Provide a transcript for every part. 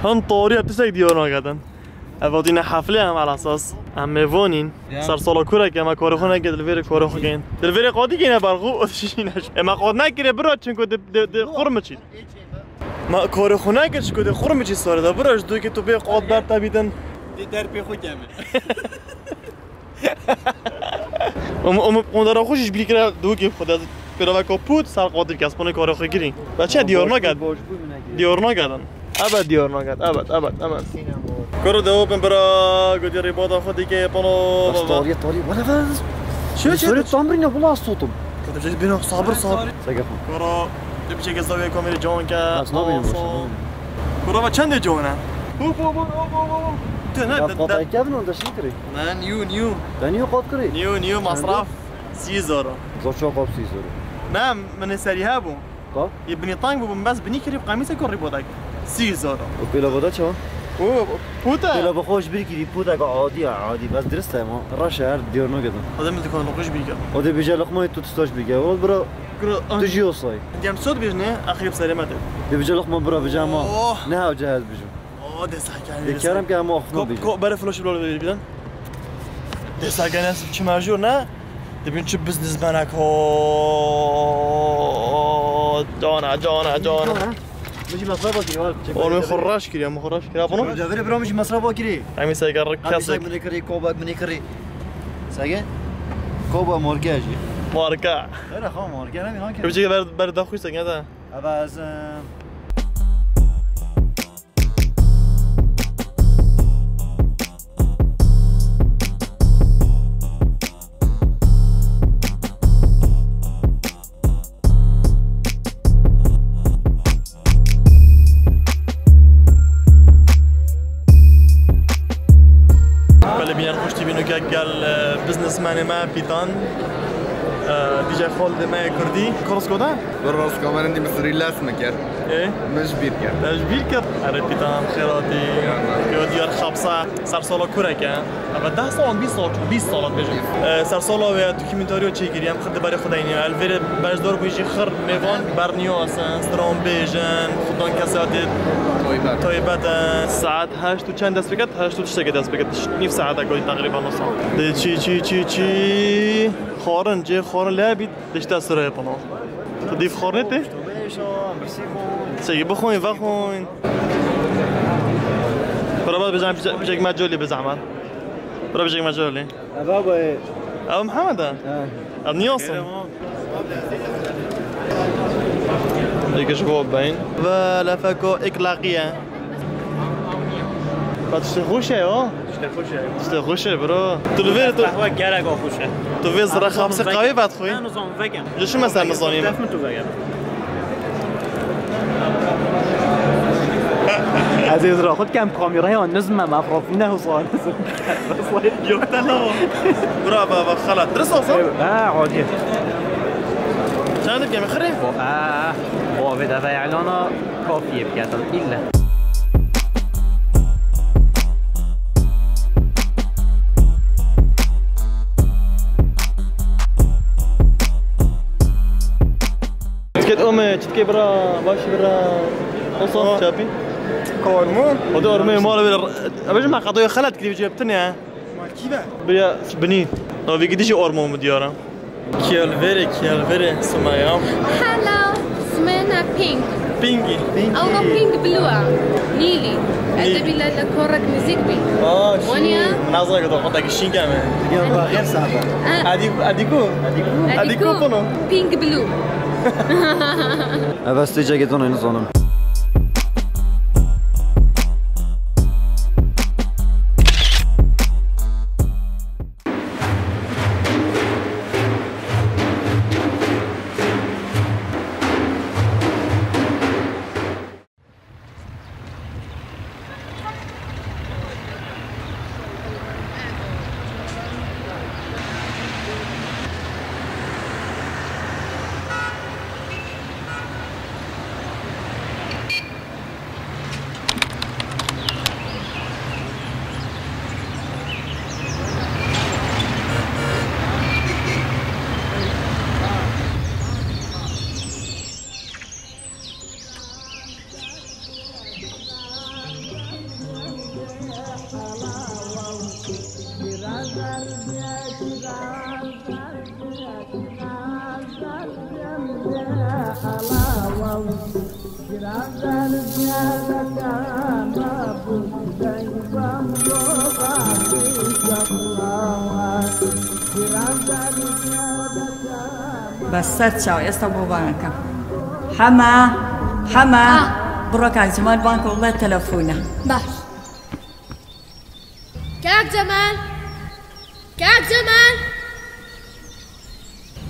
هن طوري تسك ديورنا قدن أفضينا حفلة هم على أساس هم ميفونين صار صلا كورة كما كورة خنا قد الفير كورة خجين الفير قاضي كنا برغو شيناش ما قادنا كنا برا چنكو د خرمتشي ما كورة خنا قد شكو د خرمتشي صار ده برا جدو كي تو بي قاد بر تبيدن در بي خو كامل اون خوشش بلی که دو که خدا برای کپوت سر قادر کسبانه کار خو گیرین بچه دیار نگرد دیار نگردن ابد دیار نگرد ابد کارو دو بن برا گودی ریبادا خودی که پانو طالي ولا شو تمرين والله صوتهم كنت بجد بينه صابر سقفهم كرة تبي شيء زاوية كاميرا جون كا كرة ما چند جونه قطع كابن ولا شو كري نيو قط كري نيو مصرف 3000 زوجو قاب 3000 نعم من السريها بو قا يبني طانق بو بس بني كريب قميصه كل ريبوتك 3000 وبيلا بودا شو بوتا بيلا بخوش بريكي بوتا عادي بس درسته ما را شهر ديار نو قدم هذا من دكان لقش بيجا هذا بيجا لقمه تو تستاش بيجا ول برا تجي وصاي ديام صوت بيجني اخير بسلامته بيجا لقمه برا بيجا ما نه جهاز بيجو ده ساكن بكرم که هم آخنا بيجي كو برا فلوش بلو بيدن ده ساكن ناس چه ماجور نه تبين چه بزنس منك هو جانا مش مصرفه كده اون خراش كده مو خراش كده ابونو جابر برا مش مصرفه كده عمي سايقر كاسك من كري كوباك من كري سايق كوبا مورجاجي ماركا لا خو مورجا انا هناك بيجي برد اخوي ساكن هذا اباز قال بزنس مان ما بيتان دیجا خالد ما کردی کارس کدا؟ براس کاملا دی مصری لاس مکر ايه مجبیر کرد اره پیتان خیراتی که دیار خبصه سر سالا کوره که اما 10 سال 20 سالات بجیم سر سالا و دوکیومنتاریو چی گیریم خود برای خدا اینه الویر بجدار بیشی خر میوان برنیو اصلا سترام بیجن خودان کسات طیبت ساعت 8 و چند دست بگد 8 و چند دست بگد نیم ساعت اگه تقریبا نص ساعت چی خارن جه خارن لعبید دشت سرای پناه تضيف خارنته سيجي بخوين برا بجاك مجولي بزعمل برا بجاك مجولي بابا أبو محمد ابني أصلا هيك شباب باين ولا فكو إكلاقية تشتغل خوشه برو تو لویر تو قهوه گرگ خوشه تو وی زرا خمسه قهوه بعد خوی من نظام وگم چه مثلا نظامی من تو وگم عزیز را خود کم کامیرای آن نظم مفرافینه و صار یکتلا برا بابا خلاص درس اصلا عادی چند دیگه میخری با بده و اعلانا کافیه بگردم ایله تتكي برا باش برا وصل شابي کارمون هذا أرمي ماله بير أبغى مع قضية خلت كذي بجيبتني ها مال كيبه بيا بني هو بيجي ديجي أرمو مديارة كيالفيري سمايا هلا اسمنا بينك بينجي أو بينك بلوة نيلي أدبي لكورك ميوزيك بي ونيا نازل كده قطع كشين كمان غير صعبه أديكو بنو بينك بلو بس تيجي جدون اینو زنم بس سرتشاو يستوبوا بانكا حما بروك على جمال بانك والله تلفونه باش كاك جمال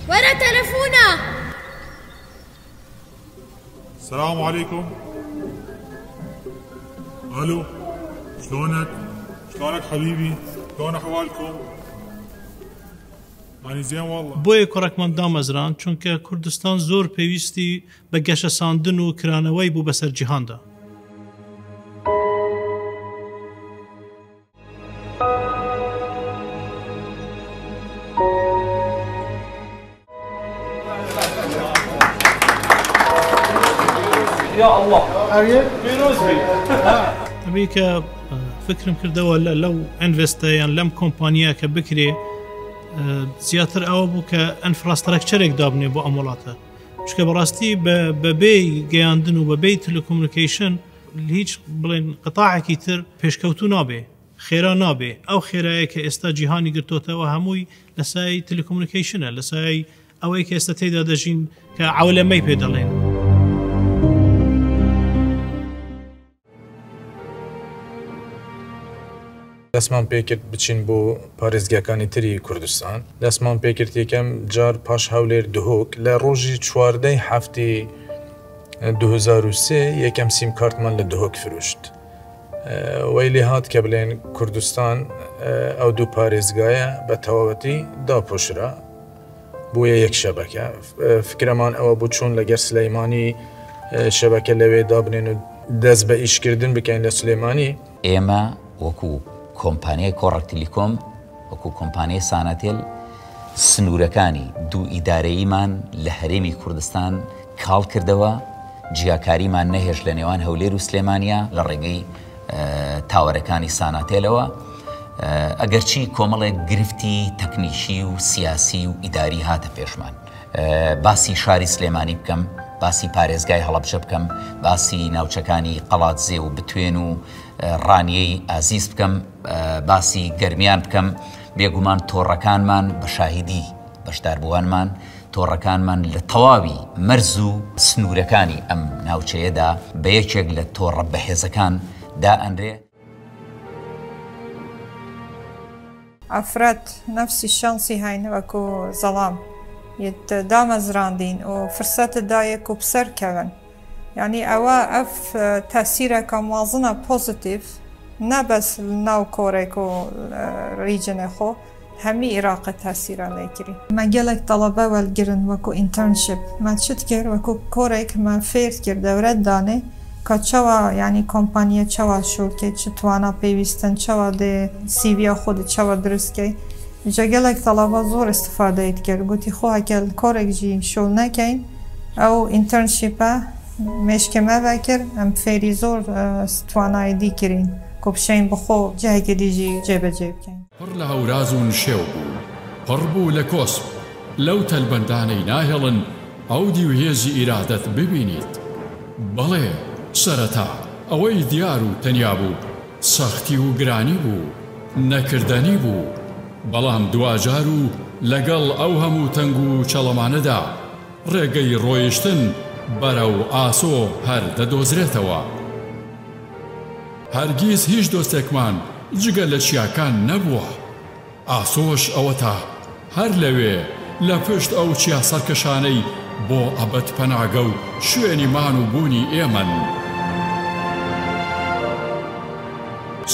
ورا تلفونه. السلام عليكم. الو، شلونك حبيبي؟ شلون احوالكم؟ أنا زين والله. بۆیە کوڕێکمان دامەزران چونکە کوردستان زۆر پێویستی بە گەشەساندن و کرانەوەی بوو بەسەر جیهاندا. يا الله فيروز بي ئەبێ کە فکرم کردەوە لەو ئینڤستەیان لەم کۆمپانیا کە بکرێ زیاتر ئەوە بوو کە ئەنفراستراکچەرێک دابنێ بۆ ئەم وڵاتە، چکە بەڕاستی بەبێی گەیاندن و بەبێی تەلەکۆمونیکیشن هیچ بڵێن قتاعێکی تر پێشکەوتو نابێ، خێرا نابێ. ئەو خێرایە کە ئێستا جیهانی گرتوتەوە هەمووی لەسای تەلەکۆمونیکیشنە، لەسای ئەوەی کە ئێستا تێدا دەژین کە عەولەمەی پێ دەڵێن. دەستمان پێکرد بچین بۆ پارێزگاکانی تری کوردستان. دەستمان پێکرد یەکەم جار پاش هەولێر دهۆک لە ڕۆژی 14 هەفتی 2003 یەکەم سیم کارتمان لە دهۆک فرۆشت. وەی لێ هات کە بڵێن کوردستان ئەو دوو پارێزگایە بە تەواوەتی داپۆشرا بۆیە یەک شەبەکە. فکرەمان ئەوە بوو چوون لەگەر سلەیمانی شەبەکە لەوێ دابنێن و دەست بە ئیشکردن بکەین لە سلێمانی. ئێمە وەکو کۆمپانیای کۆڕەک تیلیکۆم وەکو کۆمپانیای ساناتێل سنوورەکانی دوو ئیدارەییمان لە هەرێمی کوردستان کاڵ کردەوە، جیاکاریمان نەهێش لە نێوان هەولێر و سلێمانیا لە ڕێگەی تاوەرەکانی ساناتێلەوە، ئەگەرچی کۆمەڵێک گرفتی تەکنیشی و سیاسی و ئیداری هاتە پێشمان. باسی شاری سلێمانی بکەم، باسی پارێزگای هەڵەبجە بکەم، باسی ناوچەکانی قەڵاتزێ و بتوێن و ڕانیەی ئازیز بکەم، باسی گەرمیان بکەم. بێگومان تۆڕەکانمان بە شاهیدی بەشداربووانمان تۆڕەکانمان لە تەواوی مەرز و سنوورەکانی ئەم ناوچەیەدا بە یەکێک لە تۆڕە بەهێزەکان دائەنرێ. ئەفرەت نەفسی شانسی هاینەوەکو زەڵام دامەزراندین و فرسەتە دایەک و بسەرکەون. یعنی ئەوە ئەف تەسیرەکە موازنە پۆزیتیڤ نەبەس ناو کۆرێک و ریجنە خۆ هەمی عێراقە تەسیرە لێکری. مە گەلێک تەڵەبە وەرگرن وەکو ئینتەرنشیپ مە چت کرد وەکو کۆرێک مە فێر کرد دەورەت دانێ کە چەوە یعنی کۆمپانیە چەوە شوکێ چ توانە پێویستن چەوە دێ سیڤیا خۆدە چەوە دروستکەی. جەگەلێک تەڵەبە زۆر استفادەیت کرد گوتی خۆکە کۆرێکژی شۆل نەکەین ئەو ئینتەرنشیپە مێشکەمەوە کرد ئەم فێری زۆر توانایی دیکردین کۆ بشین بخۆ جایەکە دیژی جێبەجێ بکەین. پڕ لە هەوراز و نشێو بوو، پڕ بوو لە کۆسپ لەو تەلبەندانەی ناهێڵن ئەو دیوهێزی ئیرادەت ببینیت. بەڵێ سەرەتا ئەوەی دیار و تەنیا بوو، سەختی و گرانی بوو، نەکردنی بوو، بەڵام دوجار و لەگەڵ ئەو هەموو تەنگ و چەڵەمانەدا ڕێگەی ڕۆیشتن بەرەو ئاسۆ هەر دەدۆزرێتەوە. هەرگیز هیچ دۆستێکمان جگە لە چیاکان نەبووە. ئاسۆش ئەوەتە هەر لەوێ لە پشت ئەو چیا سەرکەشانەی بۆ ئەبەت پەناگە و شوێنی مان و بوونی ئێمەن.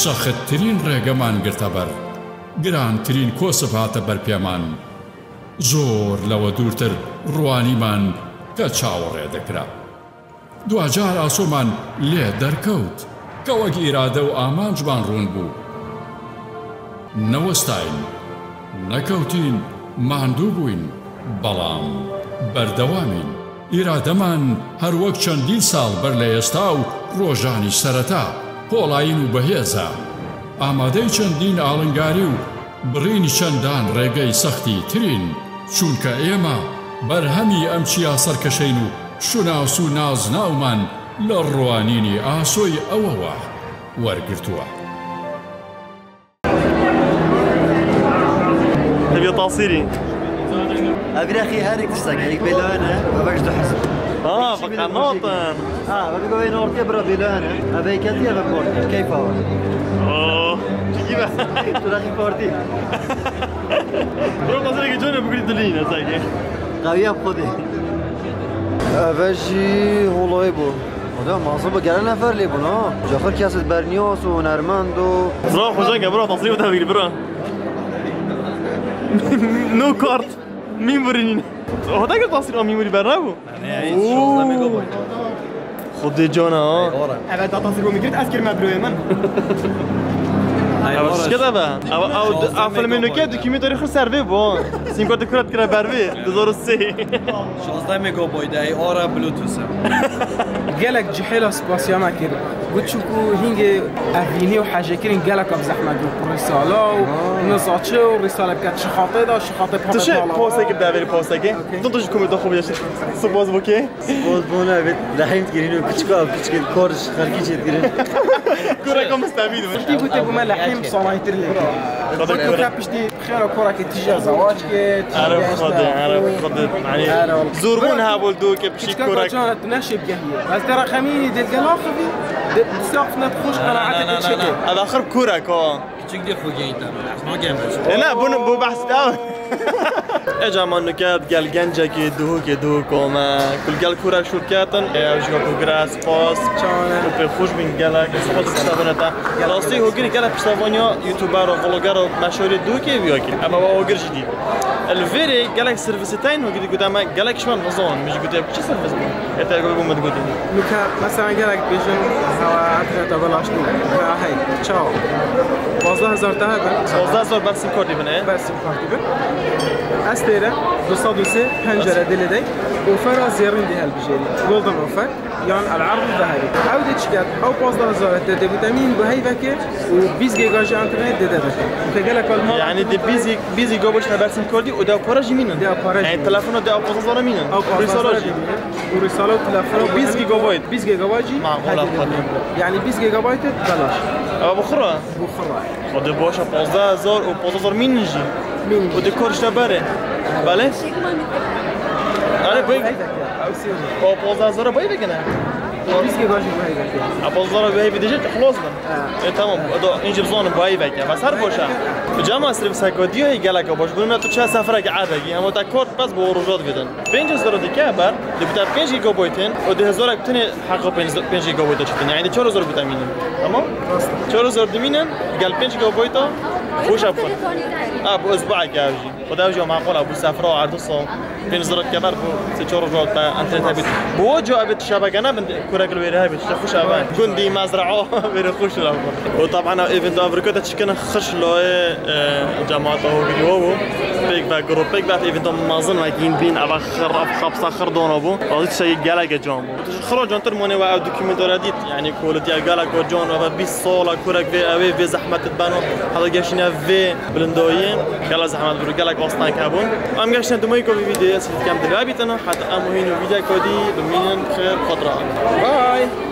سەختترین ڕێگەمان گرتە بەر، گرانترین کۆسپ هاتە بەرپێمان. زۆر لەوە دوورتر ڕوانیمان کە چاوەڕێ دەکرا. دوجار ئاسۆمان لێ دەرکەوت کە وەک ئیرادە و ئامانجمان ڕوون بوو. نەوەستاین، نەکەوتین، ماندوو بووین، بەڵام بەردەوامین. ئیرادەمان هەر وەک چەندین ساڵ بەر لە ئێستا و ڕۆژانی سەرەتا پۆڵاین و بەهێزە. ئامادەی چەندین ئاڵنگاری و بڕینی چەندان ڕێگەی سەختی ترین چونکە ئێمە بەرهەمی ئەم چیا سەرکەشەین و شوناس و نازناومان لە ڕوانینی ئاسۆی ئەوەوە وەرگرتووە. تبي تاصيري أبي أخي هارك تستقعد بلانا أبغى أجد حسب بقى نوطن أبغى وين أورتي برا بلانا أبغى كذي أبغى بورتي كيف هو؟ تجيبها تراخي بورتي برو تصيري جونا بقولي دلينا زايد قوية بخدي أبغى والله يبو هذا ما صوب قال نفر لي بنا جافر كاسة برنيوس ونرماندو برو خوشانك برو تصريف تهبيل برو نو كارت مين برينين هو ده كده تصير مين بري برابو خد جونا انا ده تصير ميجريت اسكر ما بروي من اش كده بقى او افل منو كده دوكيومنتري خر سيرفي بو سين كارت كرات كده بربي 2003 16 ميجا بايت اي اورا بلوتوث قالك جحيله سباسيانا كده قلت شوفوا هينجي افيني وحاجه كده قالك بزحمه رساله ونصاتشه ورساله كانت شخاطه ده شخاطه تشي بوسك بدأ بير بوسك تنتج كم يدخل بيش سبوز بوكي سبوز بونا بيت دحين تجرينه كتشكا كتشكل كورش خارجي تجرين كورة مستعبين فرتي قلت ابو ملحين بصناعه ترلي قلت كابش دي خير كورة كتجي زواج كت عارف خد يعني زوربونها بولدو كبشي كورة كانت تنشب جهيه بس ترى خميني دي القلافه سقفنا تخش قناعاتك تشكي هذا خرب كورة كو كتشك دي خوجي انت ما جامش لا بو بحث داون اجا ما نكات قال جنجا كي دو كوما كل قال كورة شركاتن اجا كوغراس باس وفي خوش بين قالك سبوت استابنتا راسي هو قال قال بشتافونيا يوتيوبر وفلوجر مشهور دو كي بيوكي اما هو غير جديد الفيري قالك سيرفيسيتين وقد قدام قالك شو نظام مش قلت لك شو سيرفيس انت يقول ما تقول لك مثلا قالك بيجن هوا انت بلاش هاي تشاو 12000 تهبل 12000 بس كوردي بنه بس كوردي بن استيره 202 حنجره دلدي وفرا زيرين دي هالبجيري جولدن اوفر يعني العرض الذهبي عودة شكات او 12000 تدي فيتامين بهاي فكر و20 جيجا جي انترنت دي وكقالك يعني دي بيزي جوبش تبرسم كوردي ودا بارج مين يعني التليفون دا 12000 مين رساله ورساله تليفون 20 جيجا بايت 20 جيجا بايت معقوله يعني 20 جيجا بايت بلاش بخرى خد باشا 15000 و 15000 مين نجي ودي كورش تبره بله انا بيك او 15000 باي كده 20 جيجا باي كده 15000 باي بديجيت خلصنا تمام اینجا بزنم باي بك بس هر باشا جامعه سرویس کدیو هی گلک باش بودم تو چه سفره عادی اما تا کارت بس با روزات بدن 5000 دیگه بر دبتا 5 جیگا بایتن و 2000 بتونه حق 5 جیگا بایت چتن یعنی 4000 بتامینن تمام 4000 دمینن قال 5 جیگا بایت خوش ابو ابو اسبوع جاوجي ودا جو معقول ابو سفره عرض صو 5000 كبر بو 4000 انت تبي بوجو ابي شبكنا كورك الويرها بتشوفش ابان كندي مزرعه بيرخوش وطبعا ايفنت افريكا تشكن خش له جماعته فيديو بيك باك جروب بيك باك ايفنت مازن ماكين بين ابا خرب خبصه خردون ابو هذا الشيء قالك جامو خرج انت موني وا دوكيومنتري ديت يعني كولتي قالك جون ابا بي صولا كورك في زحمه تبانو هذا جاشنا في بلندوين قال زحمه قالك وسطنا كابون ام جاشنا دميكو فيديو كم دلوقتي حتى امهين فيديو كودي بمين خير فتره باي